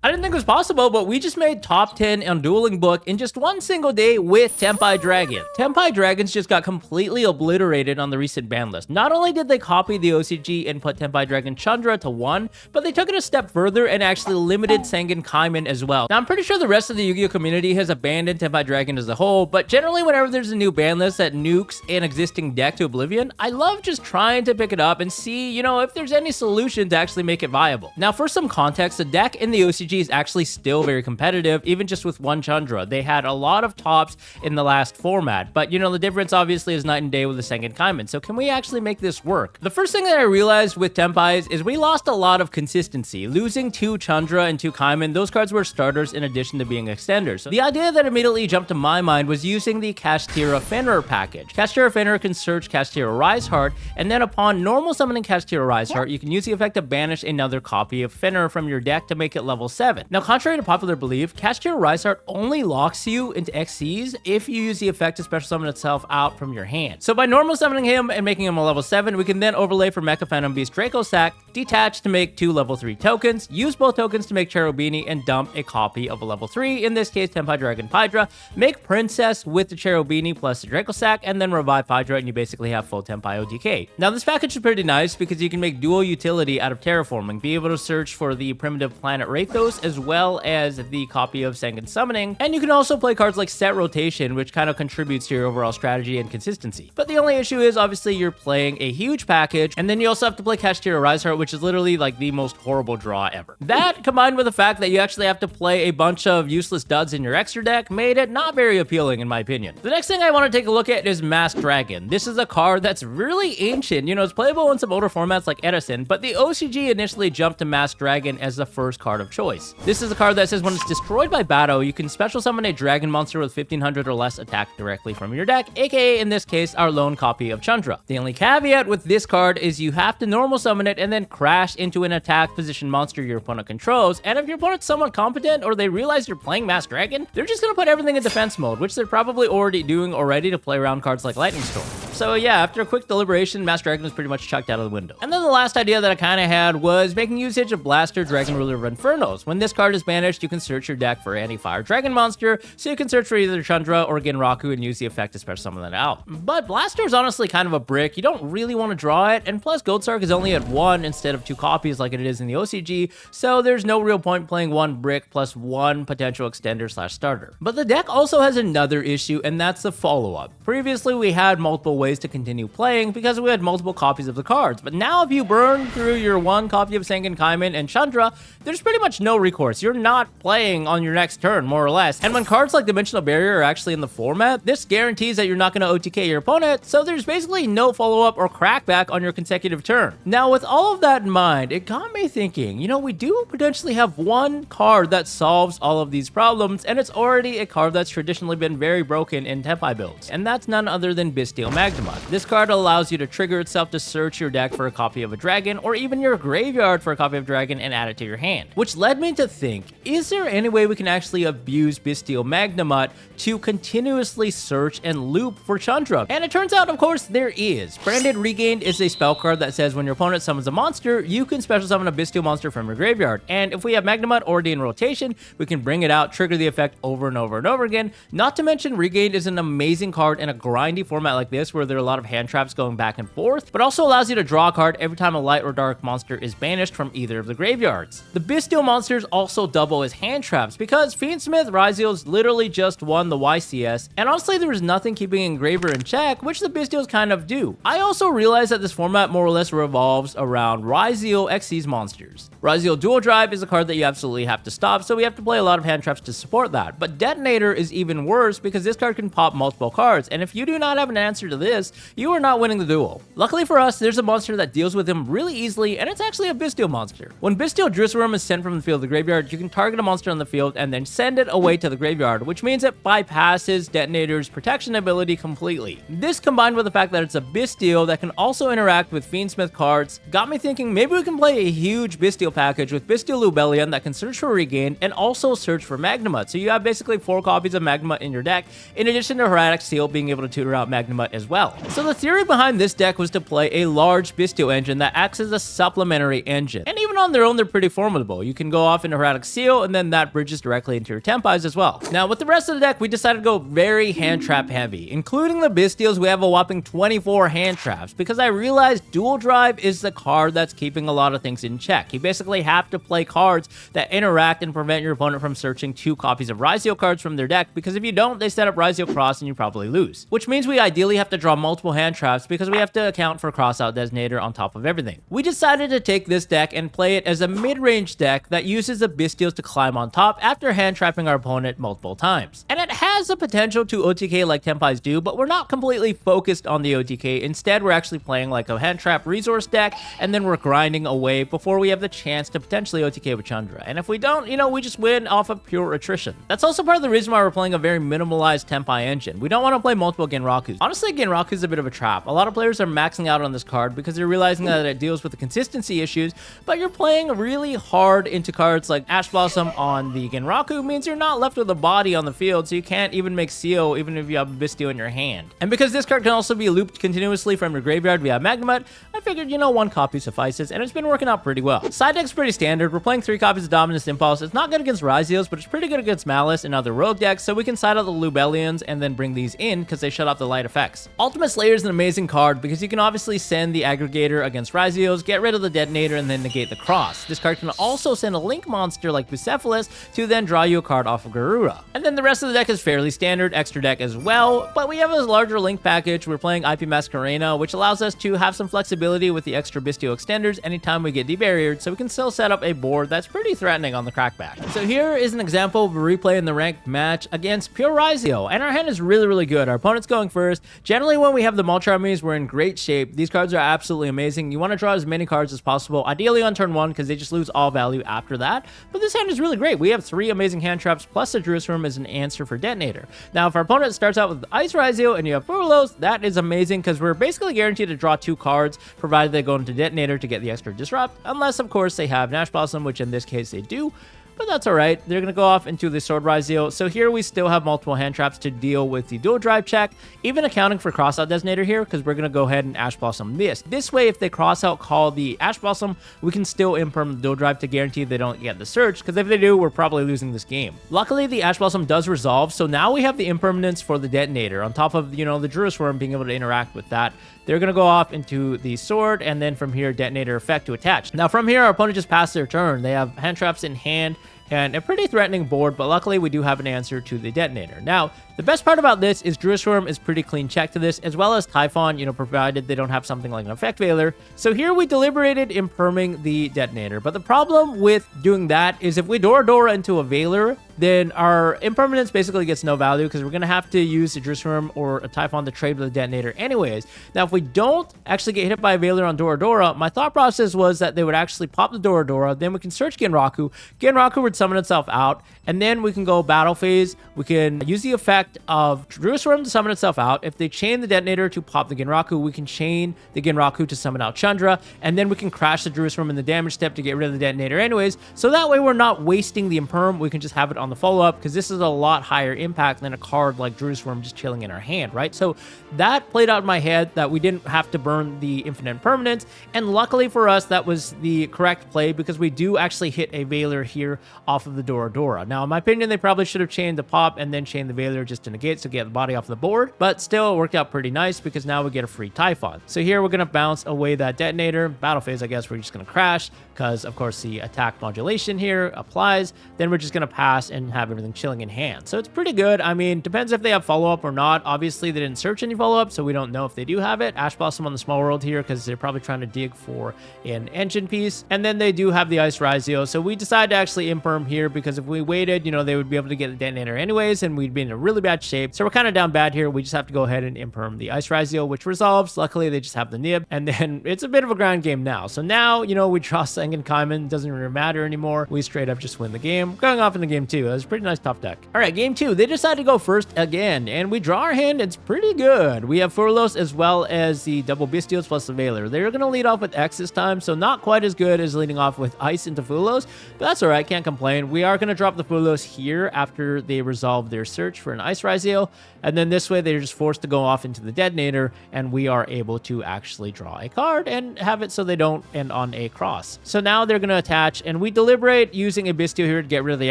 I didn't think it was possible, but we just made top 10 on Dueling Book in just one single day with Tenpai Dragon. Tenpai Dragons just got completely obliterated on the recent ban list. Not only did they copy the OCG and put Tenpai Dragon Chandra to 1, but they took it a step further and actually limited Sengen Kaiman as well. Now, I'm pretty sure the rest of the Yu-Gi-Oh community has abandoned Tenpai Dragon as a whole, but generally whenever there's a new ban list that nukes an existing deck to oblivion, I love just trying to pick it up and see, you know, if there's any solution to actually make it viable. Now, for some context, the deck in the OCG is actually still very competitive, even just with one Chandra. They had a lot of tops in the last format, but you know, the difference obviously is night and day with the Sengen Kaiman. So can we actually make this work? The first thing that I realized with Tenpais is we lost a lot of consistency. Losing 2 Chandra and 2 Kaiman, those cards were starters in addition to being extenders. So the idea that immediately jumped to my mind was using the Kashtira Fenrir package. Kashtira Fenrir can search Kashtira Riseheart, and then upon normal summoning Kashtira Riseheart, you can use the effect to banish another copy of Fenrir from your deck to make it level 7. Now, contrary to popular belief, Kashtira Riseheart only locks you into XCs if you use the effect to special summon itself out from your hand. So by normal summoning him and making him a level 7, we can then overlay for Mecha Phantom Beast Draco Sack, detach to make 2 level 3 tokens, use both tokens to make Cherubini, and dump a copy of a level 3, in this case Tenpai Dragon Pydra, make Princess with the Cherubini plus the Draco Sack, and then revive Pydra, and you basically have full Tenpai OTK. Now this package is pretty nice because you can make dual utility out of terraforming, be able to search for the primitive planet Rathos as well as the copy of Sengen Summoning, and you can also play cards like Set Rotation, which kind of contributes to your overall strategy and consistency. But the only issue is obviously you're playing a huge package, and then you also have to play Kashtira Riseheart, which is literally like the most horrible draw ever. That, combined with the fact that you actually have to play a bunch of useless duds in your extra deck, made it not very appealing in my opinion. The next thing I want to take a look at is Masked Dragon. This is a card that's really ancient. You know, it's playable in some older formats like Edison, but the OCG initially jumped to Masked Dragon as the first card of choice. This is a card that says when it's destroyed by battle, you can special summon a dragon monster with 1500 or less attack directly from your deck, aka in this case, our lone copy of Chandra. The only caveat with this card is you have to normal summon it and then crash into an attack position monster your opponent controls, and if your opponent's somewhat competent or they realize you're playing Masked Dragon, they're just gonna put everything in defense mode, which they're probably already doing to play around cards like Lightning Storm. So yeah, after a quick deliberation, Masked Dragon was pretty much chucked out of the window. And then the last idea that I kind of had was making usage of Blaster, Dragon Ruler of Infernos. When this card is banished, you can search your deck for any fire dragon monster, so you can search for either Chandra or Genraku and use the effect to special summon that out. But Blaster is honestly kind of a brick. You don't really want to draw it, and plus Goldsark is only at 1 instead of 2 copies like it is in the OCG, so there's no real point playing 1 brick plus 1 potential extender / starter. But the deck also has another issue, and that's the follow-up. Previously, we had multiple ways to continue playing because we had multiple copies of the cards, but now if you burn through your 1 copy of Sengen Kaiman and Chandra, there's pretty much no recourse. You're not playing on your next turn, more or less. And when cards like Dimensional Barrier are actually in the format, this guarantees that you're not going to OTK your opponent, so there's basically no follow-up or crackback on your consecutive turn. Now, with all of that in mind, it got me thinking, you know, we do potentially have one card that solves all of these problems, and it's already a card that's traditionally been very broken in Tenpai builds, and that's none other than Bystial Magnemite. This card allows you to trigger itself to search your deck for a copy of a dragon, or even your graveyard for a copy of dragon and add it to your hand. Which led me to think, is there any way we can actually abuse Bystial Magnemite to continuously search and loop for Chandra? And it turns out, of course, there is. Branded Regained is a spell card that says when your opponent summons a monster, you can special summon a Bystial monster from your graveyard. And if we have Magnemite already in rotation, we can bring it out, trigger the effect over and over and over again. Not to mention, Regained is an amazing card in a grindy format like this where there are a lot of hand traps going back and forth, but also allows you to draw a card every time a light or dark monster is banished from either of the graveyards. The Bystial monsters also double as hand traps because Fiendsmith Ryziel's literally just won the YCS, and honestly there was nothing keeping Engraver in check, which the Bystials kind of do. I also realized that this format more or less revolves around Ryziel Xyz monsters. Ryziel Dual Drive is a card that you absolutely have to stop, so we have to play a lot of hand traps to support that. But Detonator is even worse because this card can pop multiple cards, and if you do not have an answer to this, you are not winning the duel. Luckily for us, there's a monster that deals with him really easily, and it's actually a Bystial monster. When Bystial Drissworm is sent from the field to the graveyard, you can target a monster on the field and then send it away to the graveyard, which means it bypasses Detonator's protection ability completely. This, combined with the fact that it's a Bystial that can also interact with Fiendsmith cards, got me thinking maybe we can play a huge Bystial package with Bystial Lubellion that can search for Regain and also search for Magnemite. So you have basically 4 copies of Magnemite in your deck, in addition to Hermetic Seal being able to tutor out Magnemite as well. well. So the theory behind this deck was to play a large Bystial engine that acts as a supplementary engine. And even on their own, they're pretty formidable. You can go off into Heraldic Seal, and then that bridges directly into your Tenpais as well. Now, with the rest of the deck, we decided to go very hand trap heavy. Including the Bystials, we have a whopping 24 hand traps, because I realized Dual Drive is the card that's keeping a lot of things in check. You basically have to play cards that interact and prevent your opponent from searching 2 copies of Ryzio cards from their deck, because if you don't, they set up Ryzio Cross and you probably lose. Which means we ideally have to draw multiple hand traps because we have to account for Crossout Designator on top of everything. We decided to take this deck and play it as a mid-range deck that uses the Bystials to climb on top after hand trapping our opponent multiple times. And it has the potential to OTK like Tenpais do, but we're not completely focused on the OTK. Instead, we're actually playing like a hand trap resource deck, and then we're grinding away before we have the chance to potentially OTK with Chandra. And if we don't, we just win off of pure attrition. That's also part of the reason why we're playing a very minimalized Tenpai engine. We don't want to play multiple Genrakus. Honestly, Genraku is a bit of a trap. A lot of players are maxing out on this card because they're realizing that it deals with the consistency issues, but you're playing really hard into cards like Ash Blossom on the Genraku means you're not left with a body on the field, so you can't even make Seal even if you have Bystial in your hand. And because this card can also be looped continuously from your graveyard via Magnemite, I figured, 1 copy suffices, and it's been working out pretty well. Side deck's pretty standard. We're playing 3 copies of Dominus Impulse. It's not good against Ryzios, but it's pretty good against Malice and other rogue decks, so we can side out the Lubellions and then bring these in because they shut off the light effects. Ultimate Slayer is an amazing card because you can obviously send the Aggregator against Ryzios, get rid of the Detonator, and then negate the cross. This card can also send a Link monster like Bucephalus to then draw you a card off of Garura. And then the rest of the deck is fairly standard, extra deck as well, but we have a larger Link package. We're playing IP Masquerena, which allows us to have some flexibility with the extra Bystial extenders anytime we get debarriered, so we can still set up a board that's pretty threatening on the crackback. So here is an example of a replay in the ranked match against pure Ryzio, and our hand is really good. Our opponent's going first. Generally, when we have the Mulch armies, we're in great shape. These cards are absolutely amazing. You want to draw as many cards as possible, ideally on turn 1, because they just lose all value after that. But this hand is really great. We have 3 amazing hand traps, plus the Jerusalem as an answer for Detonator. Now, if our opponent starts out with Ice Ryzio and you have Furloughs, that is amazing, because we're basically guaranteed to draw 2 cards, provided they go into Detonator to get the extra Disrupt, unless, of course, they have Nash Blossom, which in this case they do. But that's all right. They're going to go off into the Sword Ryzio. So here we still have multiple hand traps to deal with the dual drive check, even accounting for Crossout Designator here, because we're going to go ahead and Ash Blossom this. This way, if they Crossout call the Ash Blossom, we can still imperm the dual drive to guarantee they don't get the search, because if they do, we're probably losing this game. Luckily, the Ash Blossom does resolve, so now we have the impermanence for the Detonator, on top of, the Jerusalem being able to interact with that. They're going to go off into the Sword, and then from here, Detonator effect to attach. Now, from here, our opponent just passed their turn. They have hand traps in hand, and a pretty threatening board, but luckily we do have an answer to the Detonator. Now, the best part about this is Jerusalem is pretty clean check to this, as well as Typhon, provided they don't have something like an Effect Veiler. So here we deliberated imperming the Detonator, but the problem with doing that is if we Dora into a Veiler, then our impermanence basically gets no value because we're going to have to use a Jerusalem or a Typhon to trade with the Detonator anyways. Now, if we don't actually get hit by a Veiler on Dora, my thought process was that they would actually pop the Dora, then we can search Genraku. Genraku would summon itself out, and then we can go battle phase. We can use the effect of Jerusalem to summon itself out. If they chain the Detonator to pop the Genraku, we can chain the Genraku to summon out Chandra, and then we can crash the Jerusalem in the damage step to get rid of the Detonator anyways. So that way we're not wasting the imperm. We can just have it on the follow-up, because this is a lot higher impact than a card like Jerusalem just chilling in our hand, right? So that played out in my head that we didn't have to burn the infinite permanence, and luckily for us, that was the correct play because we do actually hit a Veiler here off of the Dora. Now, in my opinion, they probably should have chained the pop and then chained the Veiler just to negate, so get the body off the board, but still it worked out pretty nice because now we get a free Typhon. So here we're going to bounce away that Detonator. Battle phase, I guess we're just going to crash because, of course, the attack modulation here applies. Then we're just going to pass and have everything chilling in hand. So it's pretty good. I mean, depends if they have follow-up or not. Obviously, they didn't search any follow-up, so we don't know if they do have it. Ash Blossom on the small world here because they're probably trying to dig for an engine piece. And then they do have the Ice Ryzio. So we decided to actually imperm here because if we waited, they would be able to get the Detonator anyways, and we'd be in a really bad shape. So we're kind of down bad here. We just have to go ahead and imperm the Ice Ryzio, which resolves. Luckily, they just have the nib, and then it's a bit of a grind game now. So now, we draw Sengen Kaiman. Doesn't really matter anymore. We straight up just win the game. Going off in the game 2. That was a pretty nice top deck. All right, game 2. They decided to go first again, and we draw our hand. It's pretty good. We have Furlos as well as the double Bystials plus the Veiler. They're going to lead off with X this time, so not quite as good as leading off with Ice into Furlos, but that's all right. Can't complain. We are going to drop the Furlos here after they resolve their search for an Ice Ice Ryzeal. And then this way, they're just forced to go off into the detonator, and we are able to actually draw a card and have it so they don't end on a cross. So now they're going to attach, and we deliberate using a Bystial here to get rid of the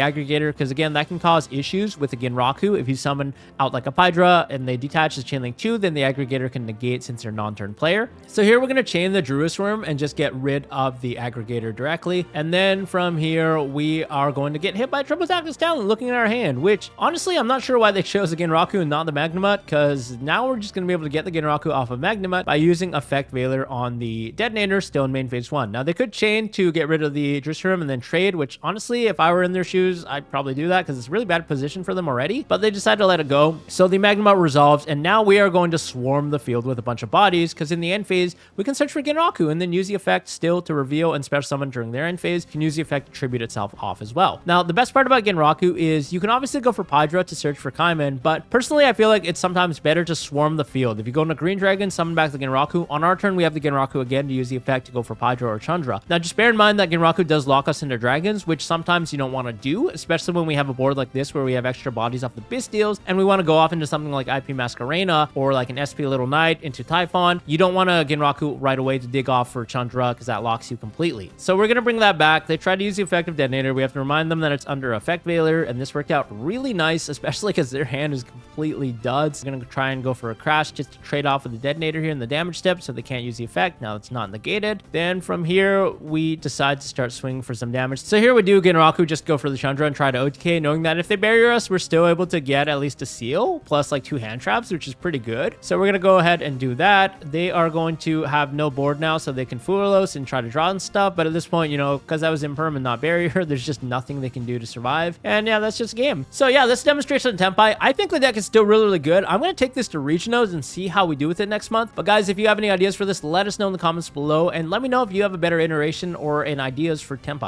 aggregator, because again, that can cause issues with the Genraku. If you summon out like a Pydra and they detach as Chain Link 2, then the aggregator can negate since they're non-turn player. So here we're going to chain the Druid Worm and just get rid of the aggregator directly. And then from here, we are going to get hit by Triple Tactics Talent looking at our hand, which honestly, I'm not sure why they chose the Genraku and not the Magnemite, because now we're just going to be able to get the Genraku off of Magnemite by using Effect Veiler on the detonator still in main phase 1. Now they could chain to get rid of the Druid and then trade, which honestly, if I were in their shoes, I'd probably do that because it's a really bad position for them already, but they decided to let it go. So the Magnemite resolves, and now we are going to swarm the field with a bunch of bodies, because in the end phase, we can search for Genraku and then use the effect still to reveal and special summon during their end phase. You can use the effect to tribute itself off as well. Now, the best part about Genraku is you can obviously go for Pydra to search for Kaiman, but personally, I feel like it's sometimes better to swarm the field. If you go into Green Dragon, summon back the Genraku. On our turn, we have the Genraku again to use the effect to go for Pydra or Chandra. Now, just bear in mind that Genraku does lock us into dragons, which sometimes you don't want to do, especially when we have a board like this where we have extra bodies off the Bystials, and we want to go off into something like IP Masquerena or like an SP Little Knight into Typhon. You don't want to Genraku right away to dig off for Chandra, because that locks you completely. So we're going to bring that back. They tried to use the effective detonator. We have to remind them that it's under Effect Veiler, and this worked out really nice, especially because their hand is completely duds. They're going to try and go for a crash just to trade off with the detonator here in the damage step so they can't use the effect. Now it's not negated. Then from here, we decide to start swinging for some damage. So here we do Genraku just go for the Chandra and try to OTK, knowing that if they barrier us, we're still able to get at least a seal plus like 2 hand traps, which is pretty good. So we're going to go ahead and do that. They are going to have no board now, so they can Fuelos and try to draw and stuff. But at this point, you know, because that was imperm and not barrier, there's just nothing they can do to survive. And yeah, that's just a game. So yeah, this demonstration of Tenpai, I think the deck is still really, really good. I'm going to take this to regionals and see how we do with it next month. But guys, if you have any ideas for this, let us know in the comments below, and let me know if you have a better iteration or an ideas for Tenpai.